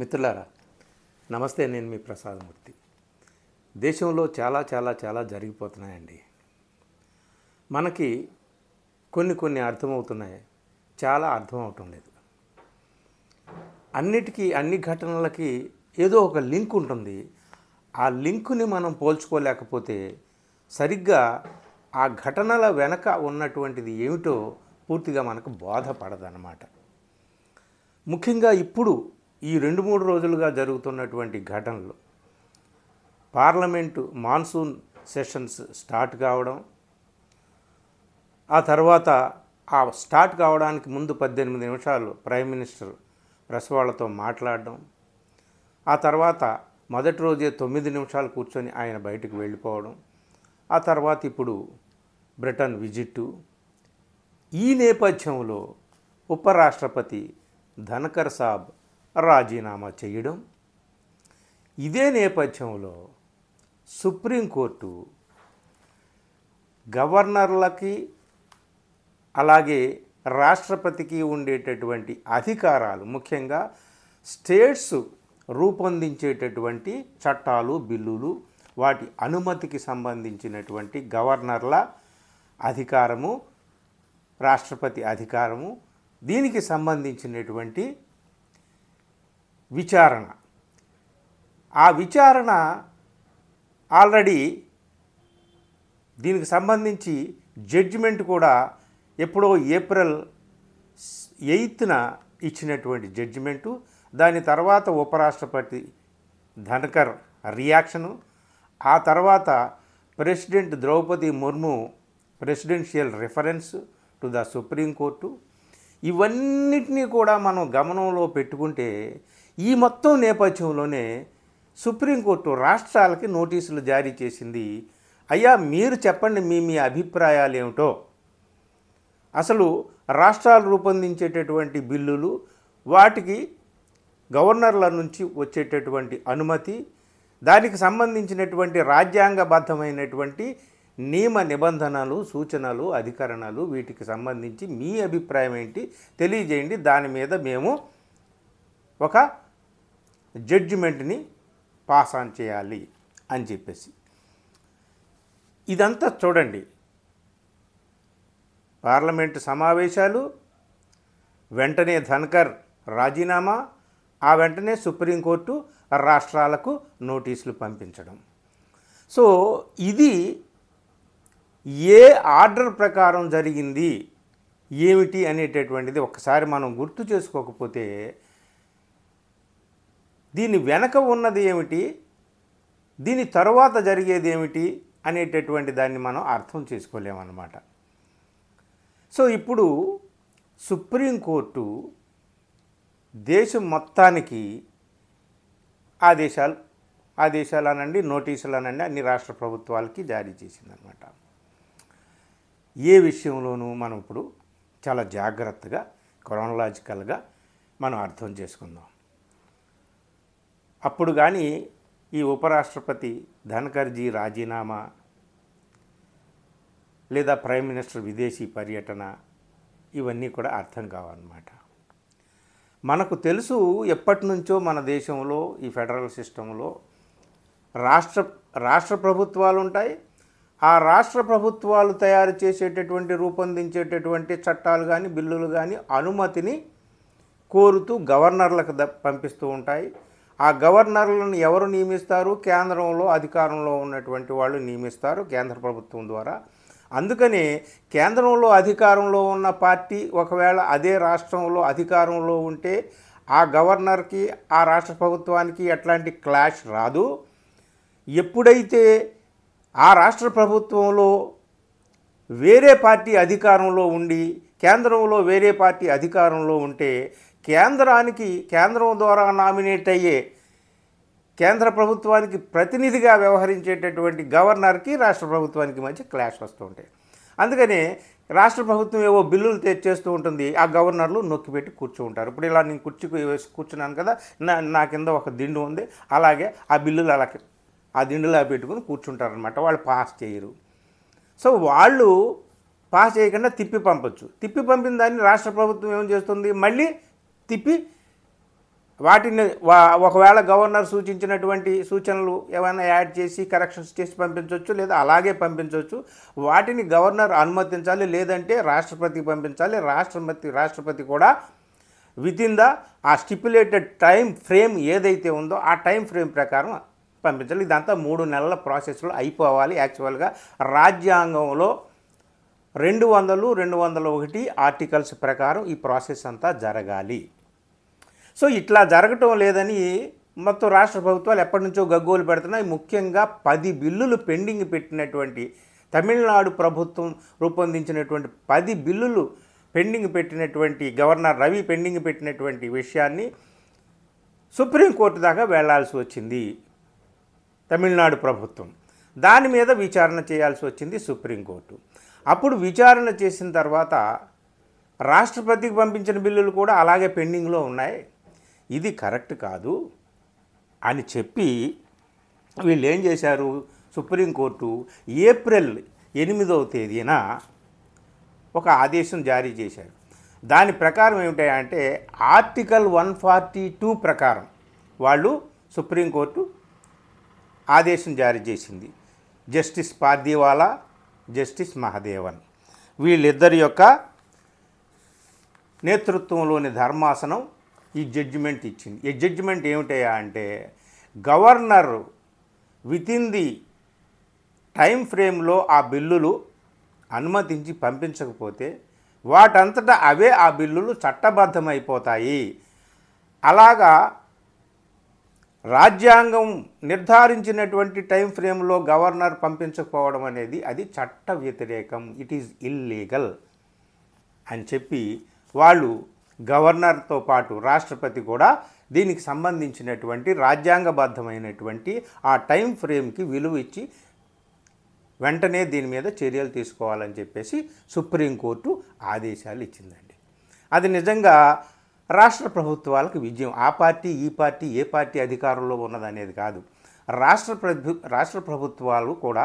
మిత్రులారా నమస్తే. నేను మీ ప్రసాదమూర్తి. దేశంలో చాలా జరిగిపోతున్నాయండి. మనకి కొన్ని అర్థమవుతున్నాయి, చాలా అర్థం అవటం లేదు. అన్ని ఘటనలకి ఏదో ఒక లింక్ ఉంటుంది. ఆ లింకుని మనం పోల్చుకోలేకపోతే సరిగ్గా ఆ ఘటనల వెనక ఉన్నటువంటిది ఏమిటో పూర్తిగా మనకు బోధపడదన్నమాట. ముఖ్యంగా ఇప్పుడు ఈ 2-3 రోజులుగా జరుగుతున్నటువంటి ఘటనలు, పార్లమెంటు మాన్సూన్ సెషన్స్ స్టార్ట్ కావడం, ఆ తర్వాత ఆ స్టార్ట్ కావడానికి ముందు 18 నిమిషాలు ప్రైమ్ మినిస్టర్ ప్రెస్ వాళ్ళతో మాట్లాడడం, ఆ తర్వాత మొదటి రోజే 9 నిమిషాలు కూర్చొని ఆయన బయటకు వెళ్ళిపోవడం, ఆ తర్వాత ఇప్పుడు బ్రిటన్ విజిట్టు. ఈ నేపథ్యంలో ఉపరాష్ట్రపతి ధన్కర్ సాబ్ రాజీనామా చేయడం, ఇదే నేపథ్యంలో సుప్రీంకోర్టు గవర్నర్లకి అలాగే రాష్ట్రపతికి ఉండేటటువంటి అధికారాలు, ముఖ్యంగా స్టేట్స్ రూపొందించేటటువంటి చట్టాలు, బిల్లులు, వాటి అనుమతికి సంబంధించినటువంటి గవర్నర్ల అధికారము, రాష్ట్రపతి అధికారము, దీనికి సంబంధించినటువంటి విచారణ, ఆ విచారణ ఆల్రెడీ దీనికి సంబంధించి జడ్జిమెంట్ కూడా ఎప్పుడో ఏప్రిల్ 8న ఇచ్చినటువంటి జడ్జిమెంటు. దాని తర్వాత ఉపరాష్ట్రపతి ధన్కర్ రియాక్షను, ఆ తర్వాత president Draupadi Murmu presidential reference to the Supreme Court. ఇవన్నిటినీ కూడా మనం గమనంలో పెట్టుకుంటే ఈ మొత్తం నేపథ్యంలోనే సుప్రీంకోర్టు రాష్ట్రాలకి నోటీసులు జారీ చేసింది. అయ్యా, మీరు చెప్పండి మీ అభిప్రాయాలు ఏమిటో. అసలు రాష్ట్రాలు రూపొందించేటటువంటి బిల్లులు, వాటికి గవర్నర్ల నుంచి వచ్చేటటువంటి అనుమతి, దానికి సంబంధించినటువంటి రాజ్యాంగబద్ధమైనటువంటి నియమ నిబంధనలు, సూచనలు, అధికరణలు, వీటికి సంబంధించి మీ అభిప్రాయం ఏంటి తెలియజేయండి. దాని మీద మేము ఒక జడ్జిమెంట్ని పాస్ ఆన్ చేయాలి అని చెప్పేసి. ఇదంతా చూడండి, పార్లమెంటు సమావేశాలు, వెంటనే ధన్కర్ రాజీనామా, ఆ వెంటనే సుప్రీంకోర్టు రాష్ట్రాలకు నోటీసులు పంపించడం. సో ఇది ఏ ఆర్డర్ ప్రకారం జరిగింది ఏమిటి అనేటటువంటిది ఒక్కసారి మనం గుర్తు చేసుకోకపోతే దీని వెనక ఉన్నది ఏమిటి, దీని తరువాత జరిగేది ఏమిటి అనేటటువంటి దాన్ని మనం అర్థం చేసుకోలేమన్నమాట. సో ఇప్పుడు సుప్రీంకోర్టు దేశం మొత్తానికి ఆదేశాలు అనండి, నోటీసులు అనండి, అన్ని రాష్ట్ర ప్రభుత్వాలకి జారీ చేసిందనమాట. ఏ విషయంలోనూ మనం ఇప్పుడు చాలా జాగ్రత్తగా క్రోనలాజికల్గా మనం అర్థం చేసుకుందాం. అప్పుడు కానీ ఈ ఉపరాష్ట్రపతి ధన్కర్జీ రాజీనామా లేదా ప్రైమ్ మినిస్టర్ విదేశీ పర్యటన, ఇవన్నీ కూడా అర్థం కావన్నమాట. మనకు తెలుసు, ఎప్పటి నుంచో మన దేశంలో ఈ ఫెడరల్ సిస్టంలో రాష్ట్ర ప్రభుత్వాలు ఉంటాయి. ఆ రాష్ట్ర ప్రభుత్వాలు తయారు చేసేటటువంటి, రూపొందించేటటువంటి చట్టాలు కానీ, బిల్లులు కానీ అనుమతిని కోరుతూ గవర్నర్లకు పంపిస్తూ ఉంటాయి. ఆ గవర్నర్లను ఎవరు నియమిస్తారు? కేంద్రంలో అధికారంలో ఉన్నటువంటి వాళ్ళు నియమిస్తారు కేంద్ర ప్రభుత్వం ద్వారా. అందుకని కేంద్రంలో అధికారంలో ఉన్న పార్టీ ఒకవేళ అదే రాష్ట్రంలో అధికారంలో ఉంటే ఆ గవర్నర్కి, ఆ రాష్ట్ర ప్రభుత్వానికి ఎట్లాంటి క్లాష్ రాదు. ఎప్పుడైతే ఆ రాష్ట్ర ప్రభుత్వంలో వేరే పార్టీ అధికారంలో ఉండి కేంద్రంలో వేరే పార్టీ అధికారంలో ఉంటే కేంద్రం ద్వారా నామినేట్ అయ్యే, కేంద్ర ప్రభుత్వానికి ప్రతినిధిగా వ్యవహరించేటటువంటి గవర్నర్కి రాష్ట్ర ప్రభుత్వానికి మధ్య క్లాష్ వస్తూ ఉంటాయి. అందుకని రాష్ట్ర ప్రభుత్వం ఏవో బిల్లులు తెచ్చేస్తూ ఉంటుంది, ఆ గవర్నర్లు నొక్కిపెట్టి కూర్చుంటారు. ఇప్పుడు ఇలా నేను కుర్చీకి వేసి కూర్చున్నాను కదా, నా కింద ఒక దిండు ఉంది, అలాగే ఆ బిల్లులు అలా ఆ దిండులా పెట్టుకుని కూర్చుంటారనమాట. వాళ్ళు పాస్ చేయరు. సో వాళ్ళు పాస్ చేయకుండా తిప్పి పంపొచ్చు. తిప్పి పంపిన దాన్ని రాష్ట్ర ప్రభుత్వం ఏం చేస్తుంది, మళ్ళీ తిప్పి వాటిని ఒకవేళ గవర్నర్ సూచించినటువంటి సూచనలు ఏమైనా యాడ్ చేసి కరెక్షన్స్ చేసి పంపించవచ్చు, లేదా అలాగే పంపించవచ్చు. వాటిని గవర్నర్ అనుమతించాలి, లేదంటే రాష్ట్రపతికి పంపించాలి. రాష్ట్రపతి కూడా వితిన్ ఆ స్టిపులేటెడ్ టైం ఫ్రేమ్ ఏదైతే ఉందో ఆ టైం ఫ్రేమ్ ప్రకారం పంపించాలి. ఇదంతా 3 నెలల ప్రాసెస్లో అయిపోవాలి. యాక్చువల్గా రాజ్యాంగంలో 200, 201 ఆర్టికల్స్ ప్రకారం ఈ ప్రాసెస్ అంతా జరగాలి. సో ఇట్లా జరగటం లేదని మొత్తం రాష్ట్ర ప్రభుత్వాలు ఎప్పటి నుంచో గగ్గోలు పెడుతున్నాయి. ముఖ్యంగా 10 బిల్లులు పెండింగ్ పెట్టినటువంటి తమిళనాడు ప్రభుత్వం రూపొందించినటువంటి 10 బిల్లులు పెండింగ్ పెట్టినటువంటి గవర్నర్ రవి పెండింగ్ పెట్టినటువంటి విషయాన్ని సుప్రీంకోర్టు దాకా వెళ్లాల్సి వచ్చింది తమిళనాడు ప్రభుత్వం. దాని మీద విచారణ చేయాల్సి వచ్చింది సుప్రీంకోర్టు. అప్పుడు విచారణ చేసిన తర్వాత రాష్ట్రపతికి పంపించిన బిల్లులు కూడా అలాగే పెండింగ్లో ఉన్నాయి, ఇది కరెక్ట్ కాదు అని చెప్పి వీళ్ళు ఏం చేశారు, సుప్రీంకోర్టు ఏప్రిల్ 8వ తేదీన ఒక ఆదేశం జారీ చేశారు. దాని ప్రకారం ఏమిటంటే ఆర్టికల్ 142 ప్రకారం వాళ్ళు సుప్రీంకోర్టు ఆదేశం జారీ చేసింది. జస్టిస్ పార్దీవాలా, జస్టిస్ మహదేవన్ వీళ్ళిద్దరి యొక్క నేతృత్వంలోని ధర్మాసనం ఈ జడ్జిమెంట్ ఇచ్చింది. ఈ జడ్జిమెంట్ ఏమిటయా అంటే గవర్నర్ వితిన్ ది టైం ఫ్రేమ్లో ఆ బిల్లులు అనుమతించి పంపించకపోతే వాటంతటా అవే ఆ బిల్లులు చట్టబద్ధమైపోతాయి. అలాగా రాజ్యాంగం నిర్ధారించినటువంటి టైం ఫ్రేమ్లో గవర్నర్ పంపించకపోవడం అనేది అది చట్ట వ్యతిరేకం, ఇట్ ఈజ్ ఇల్లీగల్ అని చెప్పి వాళ్ళు గవర్నర్తో పాటు రాష్ట్రపతి కూడా దీనికి సంబంధించినటువంటి రాజ్యాంగబద్ధమైనటువంటి ఆ టైం ఫ్రేమ్కి విలువ ఇచ్చి వెంటనే దీని మీద చర్యలు తీసుకోవాలని చెప్పేసి సుప్రీంకోర్టు ఆదేశాలు ఇచ్చిందండి. అది నిజంగా రాష్ట్ర ప్రభుత్వాలకు విజయం. ఆ పార్టీ ఈ పార్టీ ఏ పార్టీ అధికారంలో ఉన్నదనేది కాదు. రాష్ట్ర ప్రభుత్వాలు కూడా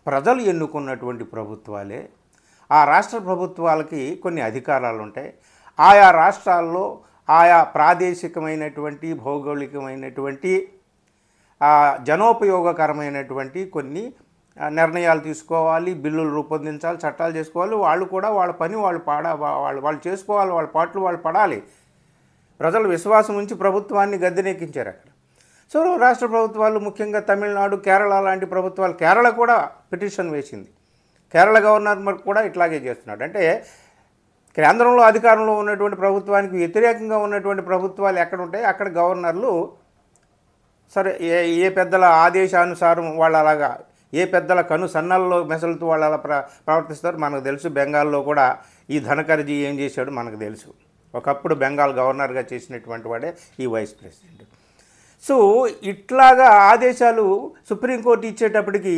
ప్రజలు ఎన్నుకున్నటువంటి ప్రభుత్వాలే. ఆ రాష్ట్ర ప్రభుత్వాలకి కొన్ని అధికారాలు ఉంటాయి. ఆయా రాష్ట్రాల్లో ఆయా ప్రాదేశికమైనటువంటి భౌగోళికమైనటువంటి జనోపయోగకరమైనటువంటి కొన్ని నిర్ణయాలు తీసుకోవాలి, బిల్లులు రూపొందించాలి, చట్టాలు చేసుకోవాలి. వాళ్ళు కూడా వాళ్ళ పని వాళ్ళు చేసుకోవాలి, వాళ్ళ పాటలు వాళ్ళు పడాలి. ప్రజలు విశ్వాసం ఉంచి ప్రభుత్వాన్ని గద్దెనెక్కించారు అక్కడ. సో రాష్ట్ర ప్రభుత్వాలు ముఖ్యంగా తమిళనాడు, కేరళ లాంటి ప్రభుత్వాలు, కేరళ కూడా పిటిషన్ వేసింది. కేరళ గవర్నర్ కూడా ఇట్లాగే చేస్తున్నాడు. అంటే కేంద్రంలో అధికారంలో ఉన్నటువంటి ప్రభుత్వానికి వ్యతిరేకంగా ఉన్నటువంటి ప్రభుత్వాలు ఎక్కడ ఉంటాయి అక్కడ గవర్నర్లు సరే ఏ పెద్దల ఆదేశానుసారం వాళ్ళు అలాగా ఏ పెద్దల కను సన్నల్లో మెసలుతూ వాళ్ళు అలా ప్రవర్తిస్తారు. మనకు తెలుసు బెంగాల్లో కూడా ఈ ధనకర్జీ ఏం చేశాడు మనకు తెలుసు. ఒకప్పుడు బెంగాల్ గవర్నర్గా చేసినటువంటి వాడే ఈ వైస్ ప్రెసిడెంట్. సో ఇట్లాగా ఆదేశాలు సుప్రీంకోర్టు ఇచ్చేటప్పటికి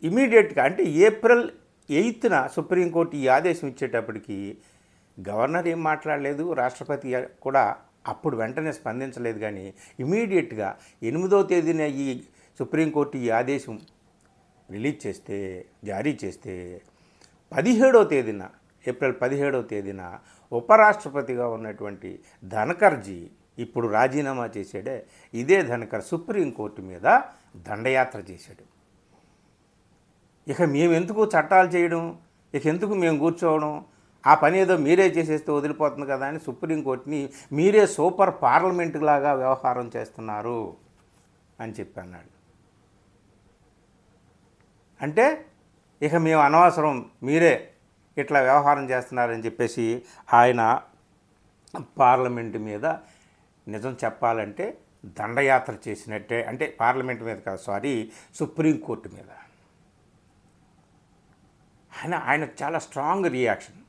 ఇమీడియట్గా అంటే ఏప్రిల్ 8న సుప్రీంకోర్టు ఈ ఆదేశం ఇచ్చేటప్పటికి గవర్నర్ ఏం మాట్లాడలేదు, రాష్ట్రపతి కూడా అప్పుడు వెంటనే స్పందించలేదు. కానీ ఇమీడియట్గా 8వ తేదీన ఈ సుప్రీంకోర్టు ఈ ఆదేశం జారీ చేస్తే 17వ తేదీన ఏప్రిల్ 17వ తేదీన ఉపరాష్ట్రపతిగా ఉన్నటువంటి ధనకర్జీ ఇప్పుడు రాజీనామా చేశాడే, ఇదే ధనకర్ సుప్రీంకోర్టు మీద దండయాత్ర చేశాడు. ఇక మేమెందుకు చట్టాలు చేయడం, ఇక ఎందుకు మేము కూర్చోవడం, ఆ పని ఏదో మీరే చేసేస్తే వదిలిపోతుంది కదా అని సుప్రీంకోర్టుని మీరే సూపర్ పార్లమెంట్ లాగా వ్యవహారం చేస్తున్నారు అని చెప్పి అన్నాడు. అంటే ఇక మేము అనవసరం, మీరే ఇట్లా వ్యవహారం చేస్తున్నారని చెప్పేసి ఆయన పార్లమెంటు మీద నిజం చెప్పాలంటే దండయాత్ర చేసినట్టే. అంటే పార్లమెంటు మీద కాదు, సుప్రీంకోర్టు మీద. ఆయన చాలా స్ట్రాంగ్ రియాక్షన్.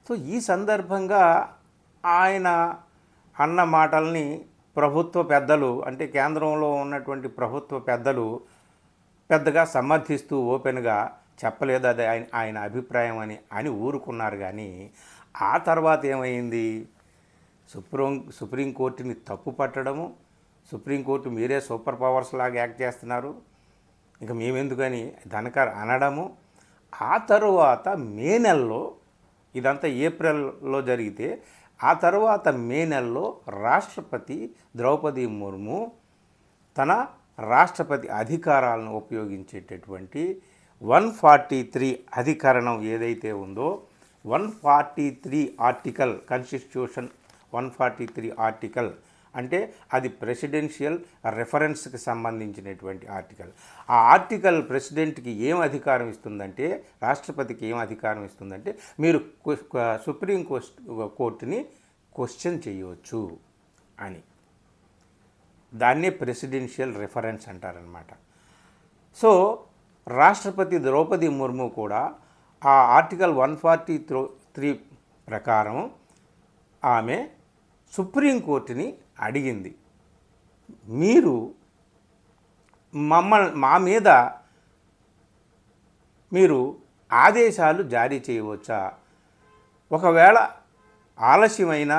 సో ఈ సందర్భంగా ఆయన అన్న మాటల్ని ప్రభుత్వ పెద్దలు అంటే కేంద్రంలో ఉన్నటువంటి ప్రభుత్వ పెద్దలు పెద్దగా సమర్థిస్తూ ఓపెన్గా చెప్పలేదు, అది ఆయన అభిప్రాయం అని ఊరుకున్నారు. కానీ ఆ తర్వాత ఏమైంది, సుప్రీంకోర్టుని తప్పు పట్టడము, సుప్రీంకోర్టు మీరే సూపర్ పవర్స్ లాగా యాక్ట్ చేస్తున్నారు, ఇక మేమెందుకని ధనకర్ అనడము. ఆ తరువాత మే నెలలో, ఇదంతా ఏప్రిల్లో జరిగితే ఆ తర్వాత మే నెలలో రాష్ట్రపతి ద్రౌపది ముర్ము తన రాష్ట్రపతి అధికారాలను ఉపయోగించేటటువంటి 143 అధికరణం ఏదైతే ఉందో 143 ఆర్టికల్, కాన్స్టిట్యూషన్ 143 ఆర్టికల్ అంటే అది ప్రెసిడెన్షియల్ రెఫరెన్స్కి సంబంధించినటువంటి ఆర్టికల్. ఆ ఆర్టికల్ ప్రెసిడెంట్కి ఏం అధికారం ఇస్తుందంటే, రాష్ట్రపతికి ఏం అధికారం ఇస్తుందంటే, మీరు సుప్రీం కోర్టుని క్వశ్చన్ చేయవచ్చు అని. దాన్నే ప్రెసిడెన్షియల్ రెఫరెన్స్ అంటారనమాట. సో రాష్ట్రపతి ద్రౌపది ముర్ము కూడా ఆ ఆర్టికల్ 143 ప్రకారం ఆమె సుప్రీంకోర్టుని అడిగింది, మీరు మా మీద మీరు ఆదేశాలు జారీ చేయవచ్చా? ఒకవేళ ఆలస్యమైన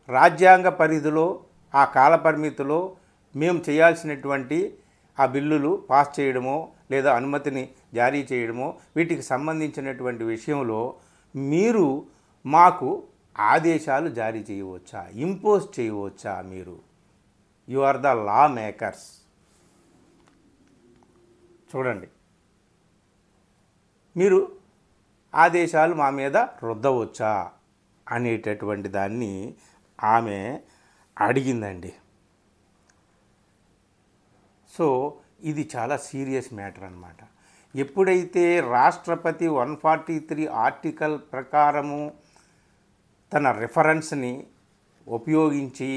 రాజ్యాంగ పరిధిలో ఆ కాల పరిమితిలో మేము చేయాల్సినటువంటి ఆ బిల్లులు పాస్ చేయడమో లేదా అనుమతిని జారీ చేయడమో వీటికి సంబంధించినటువంటి విషయంలో మీరు మాకు ఆదేశాలు జారీ చేయవచ్చా, ఇంపోజ్ చేయవచ్చా? మీరు you are the law makers. చూడండి, మీరు ఆదేశాలు మా మీద రుద్దవచ్చా అనేటటువంటి దాన్ని ఆమె అడిగిందండి. సో ఇది చాలా సీరియస్ మ్యాటర్ అన్నమాట. ఎప్పుడైతే రాష్ట్రపతి 143 ఆర్టికల్ ప్రకారము తన రెఫరెన్స్ని ఉపయోగించి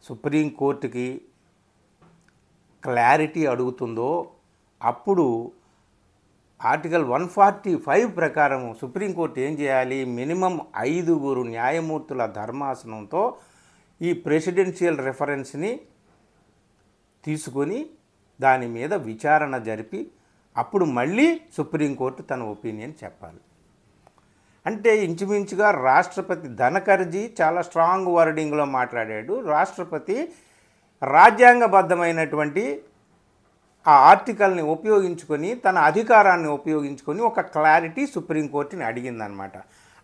సుప్రీంకోర్టుకి క్లారిటీ అడుగుతుందో అప్పుడు ఆర్టికల్ 145 ప్రకారం సుప్రీంకోర్టు ఏం చేయాలి? మినిమం 5 న్యాయమూర్తుల ధర్మాసనంతో ఈ ప్రెసిడెన్షియల్ రెఫరెన్స్ని తీసుకొని దాని మీద విచారణ జరిపి అప్పుడు మళ్ళీ సుప్రీంకోర్టు తన ఒపీనియన్ చెప్పాలి. అంటే ఇంచుమించుగా రాష్ట్రపతి ధనకర్జీ చాలా స్ట్రాంగ్ వర్డింగ్లో మాట్లాడాడు. రాష్ట్రపతి రాజ్యాంగబద్ధమైనటువంటి ఆ ఆర్టికల్ని ఉపయోగించుకొని తన అధికారాన్ని ఉపయోగించుకొని ఒక క్లారిటీ సుప్రీంకోర్టుని అడిగిందనమాట.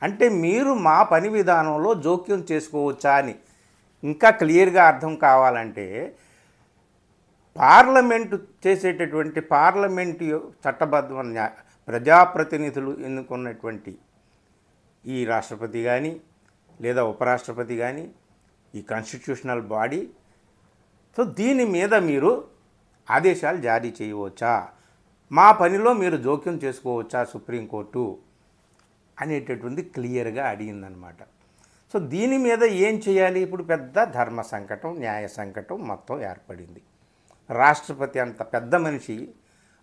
అంటే మీరు మా పని విధానంలో జోక్యం చేసుకోవచ్చా అని. ఇంకా క్లియర్గా అర్థం కావాలంటే పార్లమెంటు చేసేటటువంటి పార్లమెంటు చట్టబద్ధ ప్రజాప్రతినిధులు ఎన్నుకున్నటువంటి ఈ రాష్ట్రపతి కానీ లేదా ఉపరాష్ట్రపతి కానీ ఈ కాన్స్టిట్యూషనల్ బాడీ, సో దీని మీద మీరు ఆదేశాలు జారీ చేయవచ్చా, మా పనిలో మీరు జోక్యం చేసుకోవచ్చా సుప్రీంకోర్టు అనేటటువంటి క్లియర్గా అడిగిందనమాట. సో దీని మీద ఏం చేయాలి? ఇప్పుడు పెద్ద ధర్మ సంకటం, న్యాయ సంకటం మొత్తం ఏర్పడింది. రాష్ట్రపతి అంత పెద్ద మనిషి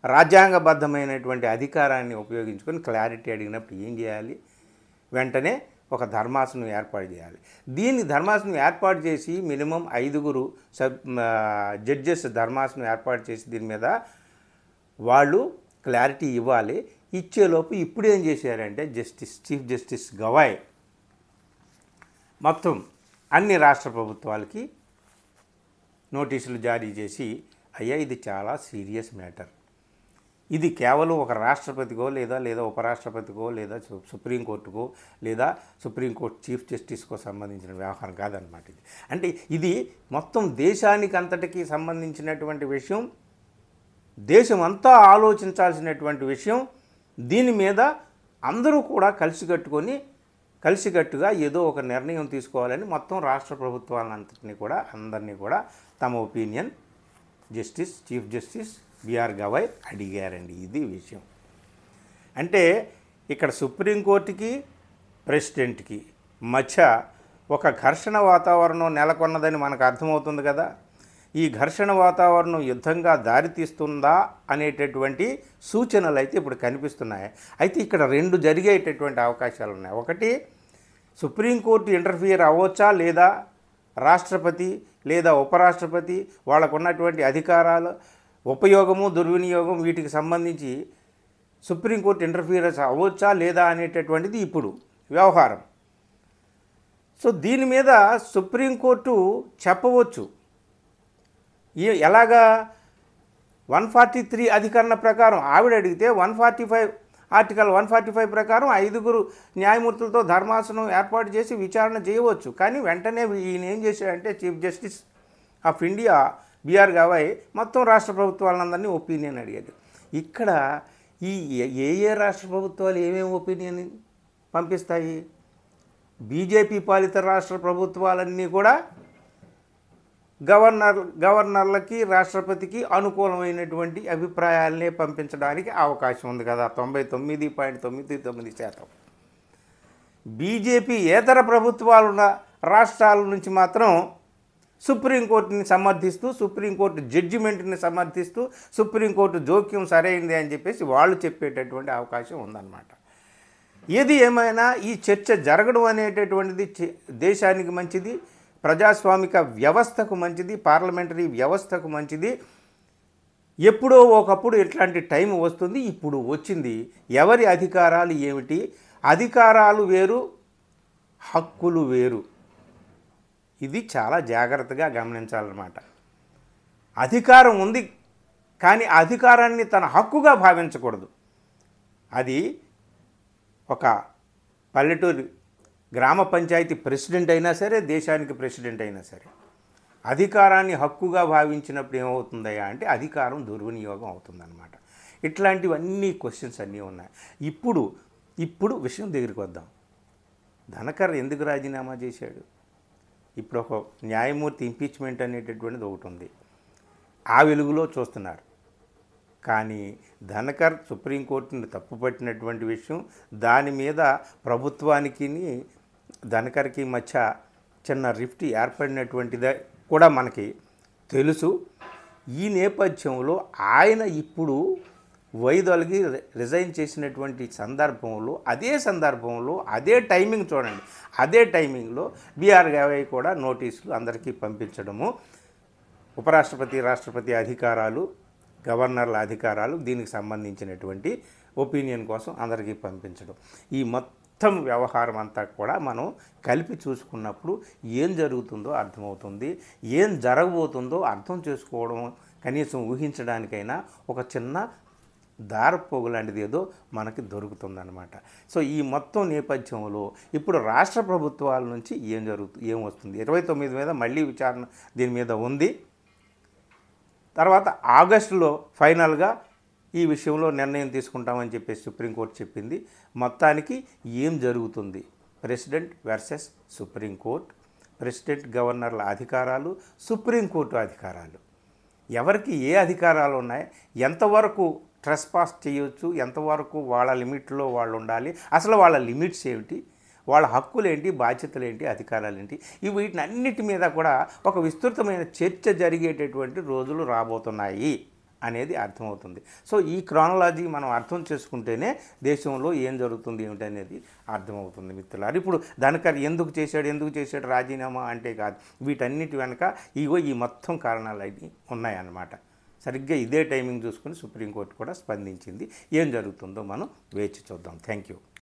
రాజ్యాంగబద్ధమైనటువంటి అధికారాన్ని ఉపయోగించుకొని క్లారిటీ అడిగినప్పుడు ఏం చేయాలి? వెంటనే ఒక ధర్మాసనం ఏర్పాటు చేయాలి. దీన్ని ధర్మాసనం ఏర్పాటు చేసి మినిమం 5 జడ్జెస్ ధర్మాసనం ఏర్పాటు చేసి దీని మీద వాళ్ళు క్లారిటీ ఇవ్వాలి. ఇచ్చేలోపు ఇప్పుడు ఏం చేశారంటే చీఫ్ జస్టిస్ గవాయ్ మొత్తం అన్ని రాష్ట్ర ప్రభుత్వాలకి నోటీసులు జారీ చేసి, అయ్యా ఇది చాలా సీరియస్ మ్యాటర్, ఇది కేవలం ఒక రాష్ట్రపతికో లేదా ఉపరాష్ట్రపతికో లేదా సుప్రీంకోర్టుకో లేదా సుప్రీంకోర్టు చీఫ్ జస్టిస్కో సంబంధించిన వ్యవహారం కాదనమాట. ఇది అంటే ఇది మొత్తం దేశానికి అంతటికీ సంబంధించినటువంటి విషయం, దేశం అంతా ఆలోచించాల్సినటువంటి విషయం. దీని మీద అందరూ కూడా కలిసికట్టుగా ఏదో ఒక నిర్ణయం తీసుకోవాలని మొత్తం రాష్ట్ర ప్రభుత్వాలంతటినీ కూడా అందరినీ కూడా తమ opinion chief justice BR Gavai అడిగారండి. ఇది విషయం. అంటే ఇక్కడ సుప్రీంకోర్టుకి ప్రెసిడెంట్కి మధ్య ఒక ఘర్షణ వాతావరణం నెలకొన్నదని మనకు అర్థమవుతుంది కదా. ఈ ఘర్షణ వాతావరణం యుద్ధంగా దారితీస్తుందా అనేటటువంటి సూచనలు అయితే ఇప్పుడు కనిపిస్తున్నాయి. అయితే ఇక్కడ 2 జరిగేటటువంటి అవకాశాలు ఉన్నాయి. ఒకటి, సుప్రీంకోర్టు ఇంటర్ఫియర్ అవ్వచ్చా లేదా, రాష్ట్రపతి లేదా ఉపరాష్ట్రపతి వాళ్ళకు ఉన్నటువంటి అధికారాలు ఉపయోగము దుర్వినియోగం వీటికి సంబంధించి సుప్రీంకోర్టు ఇంటర్ఫియరెన్స్ అవ్వచ్చా లేదా అనేటటువంటిది ఇప్పుడు వ్యవహారం. సో దీని మీద సుప్రీంకోర్టు చెప్పవచ్చు. ఎలాగా 143 అధికరణ ప్రకారం ఆవిడ అడిగితే 145 ఆర్టికల్ 145 ప్రకారం 5 న్యాయమూర్తులతో ధర్మాసనం ఏర్పాటు చేసి విచారణ చేయవచ్చు. కానీ వెంటనే ఈయన ఏం చేశాడంటే chief justice of India BR Gavai మొత్తం రాష్ట్ర ప్రభుత్వాలందరినీ ఒపీనియన్ అడిగాడు. ఇక్కడ ఈ ఏ రాష్ట్ర ప్రభుత్వాలు ఏమేమి ఒపీనియన్ పంపిస్తాయి? బీజేపీ పాలిత రాష్ట్ర ప్రభుత్వాలన్నీ కూడా గవర్నర్లకి రాష్ట్రపతికి అనుకూలమైనటువంటి అభిప్రాయాలనే పంపించడానికి అవకాశం ఉంది కదా, 99.99%. బీజేపీ ఏతర ప్రభుత్వాలున్న రాష్ట్రాల నుంచి మాత్రం సుప్రీంకోర్టుని సమర్థిస్తూ, సుప్రీంకోర్టు జడ్జిమెంట్ని సమర్థిస్తూ, సుప్రీంకోర్టు జోక్యం సరైంది అని చెప్పేసి వాళ్ళు చెప్పేటటువంటి అవకాశం ఉందన్నమాట. ఏది ఏమైనా ఈ చర్చ జరగడం అనేటటువంటిది దేశానికి మంచిది, ప్రజాస్వామిక వ్యవస్థకు మంచిది, పార్లమెంటరీ వ్యవస్థకు మంచిది. ఎప్పుడో ఒకప్పుడు ఇట్లాంటి టైం వస్తుంది, ఇప్పుడు వచ్చింది. ఎవరి అధికారాలు ఏమిటి? అధికారాలు వేరు, హక్కులు వేరు. ఇది చాలా జాగ్రత్తగా గమనించాలన్నమాట. అధికారం ఉంది కానీ అధికారాన్ని తన హక్కుగా భావించకూడదు. అది ఒక పల్లెటూరు గ్రామ పంచాయతీ ప్రెసిడెంట్ అయినా సరే, దేశానికి ప్రెసిడెంట్ అయినా సరే, అధికారాన్ని హక్కుగా భావించినప్పుడు ఏమవుతుందయ్యా అంటే అధికారం దుర్వినియోగం అవుతుందన్నమాట. ఇట్లాంటివన్నీ క్వశ్చన్స్ అన్నీ ఉన్నాయి. ఇప్పుడు విషయం దగ్గరికి వద్దాం. ధనకర్ ఎందుకు రాజీనామా చేశాడు? ఇప్పుడు ఒక న్యాయమూర్తి ఇంపీచ్మెంట్ అనేటటువంటిది ఒకటి ఉంది, ఆ వెలుగులో చూస్తున్నారు. కానీ ధనకర్ సుప్రీంకోర్టుని తప్పుపట్టినటువంటి విషయం, దాని మీద ప్రభుత్వానికి ధనకర్కి మధ్య చిన్న రిఫ్ట్ ఏర్పడినటువంటిదే కూడా మనకి తెలుసు. ఈ నేపథ్యంలో ఆయన ఇప్పుడు వైదొలిగి రిజైన్ చేసినటువంటి సందర్భంలో, అదే టైమింగ్ చూడండి, అదే టైమింగ్లో బిఆర్ గవాయ్ కూడా నోటీసులు అందరికీ పంపించడము, ఉపరాష్ట్రపతి, రాష్ట్రపతి అధికారాలు, గవర్నర్ల అధికారాలు, దీనికి సంబంధించినటువంటి ఒపీనియన్ కోసం అందరికీ పంపించడం, ఈ మొత్తం వ్యవహారం అంతా కూడా మనం కలిపి చూసుకున్నప్పుడు ఏం జరుగుతుందో అర్థమవుతుంది. ఏం జరగబోతుందో అర్థం చేసుకోవడం, కనీసం ఊహించడానికైనా ఒక చిన్న దారపోగు లాంటిది ఏదో మనకి దొరుకుతుందన్నమాట. సో ఈ మొత్తం నేపథ్యంలో ఇప్పుడు రాష్ట్ర ప్రభుత్వాల నుంచి ఏం వస్తుంది? 29 మీద మళ్ళీ విచారణ దీని మీద ఉంది. తర్వాత ఆగస్టులో ఫైనల్గా ఈ విషయంలో నిర్ణయం తీసుకుంటామని చెప్పేసి సుప్రీంకోర్టు చెప్పింది. మొత్తానికి ఏం జరుగుతుంది? ప్రెసిడెంట్ వర్సెస్ సుప్రీంకోర్టు, ప్రెసిడెంట్ గవర్నర్ల అధికారాలు, సుప్రీంకోర్టు అధికారాలు, ఎవరికి ఏ అధికారాలు ఉన్నాయి, ఎంతవరకు ట్రెస్పాస్ చేయవచ్చు, ఎంతవరకు వాళ్ళ లిమిట్లో వాళ్ళు ఉండాలి, అసలు వాళ్ళ లిమిట్స్ ఏమిటి, వాళ్ళ హక్కులేంటి, బాధ్యతలేంటి, అధికారాలేంటి, వీటిని అన్నిటి మీద కూడా ఒక విస్తృతమైన చర్చ జరిగేటటువంటి రోజులు రాబోతున్నాయి అనేది అర్థమవుతుంది. సో ఈ క్రానలాజీ మనం అర్థం చేసుకుంటేనే దేశంలో ఏం జరుగుతుంది ఏమిటి అనేది అర్థమవుతుంది మిత్రులారు. ఇప్పుడు ధనకర్ ఎందుకు చేశాడు రాజీనామా అంటే కాదు, వీటన్నిటి వెనక ఈ మొత్తం కారణాలు అన్నీ ఉన్నాయన్నమాట. సరిగ్గా ఇదే టైమింగ్ చూసుకుని సుప్రీంకోర్టు కూడా స్పందించింది. ఏం జరుగుతుందో మనం వేచి చూద్దాం. Thank you.